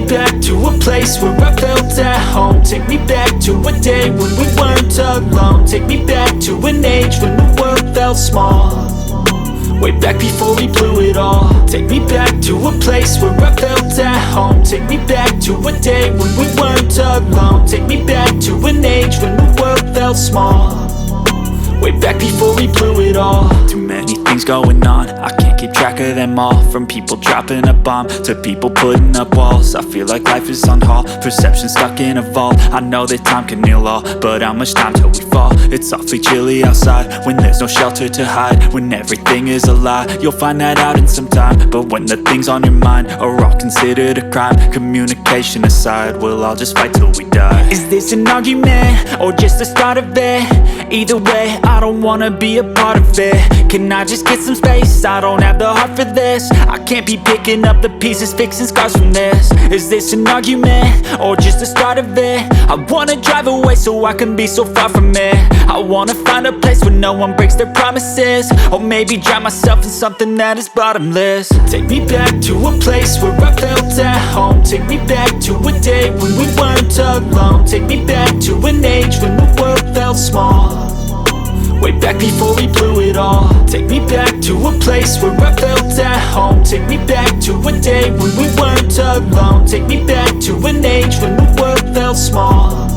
back to a place where I felt at home. Take me back to a day when we weren't alone. Take me back to an age when the world felt small, way back before we blew it all. Take me back to a place where I felt at home. Take me back to a day when we weren't alone. Take me back to an age when the world felt small, way back before we blew it all. Too many things going on, I can't keep track of them all. From people dropping a bomb to people putting up walls. I feel like life is on hold, perception stuck in a vault. I know that time can heal all, but how much time till we fall? It's awfully chilly outside when there's no shelter to hide. When everything is a lie, you'll find that out in some time. But when the things on your mind are all considered a crime, communication aside, we'll all just fight till we die. Is this an argument or just the start of it? Either way, I don't wanna be a part of it. Can I just get some space? I don't have the heart for this. I can't be picking up the pieces, fixing scars from this. Is this an argument or just the start of it? I wanna drive away so I can be so far from it. I wanna find a place where no one breaks their promises, or maybe drown myself in something that is bottomless. Take me back to a place where I felt at home. Take me back to a day when we weren't alone. Take me back to an age when the world felt small, way back before we blew it all. Take me back to a place where I felt at home. Take me back to a day when we weren't alone. Take me back to an age when the world felt small,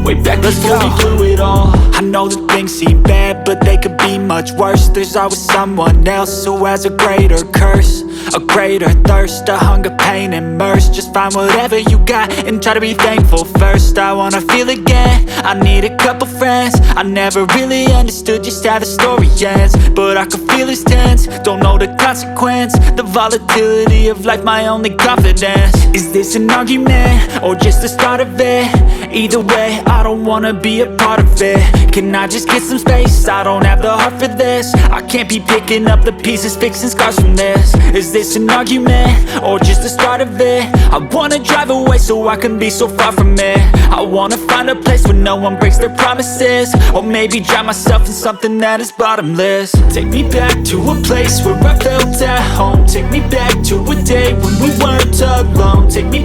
way back before we blew it all. I know that things seem bad, but they could be much worse. There's always someone else who has a greater curse, a greater thirst, a hunger, pain, and mercy. Just find whatever you got and try to be thankful first. I wanna feel again, I need a couple friends. I never really understood just how the story ends, but I can feel it's tense, don't know the consequence. The volatility of life, my only confidence. Is this an argument or just the start of it? Either way, I don't wanna be a part of it. Can I just get some space? I don't have the heart for this. I can't be picking up the pieces, fixing scars from this. Is this an argument or just the start of it? I wanna drive away so I can be so far from it. I wanna find a place where no one breaks their promises, or maybe drown myself in something that is bottomless. Take me back to a place where I felt at home. Take me back to a day when we weren't alone. Take me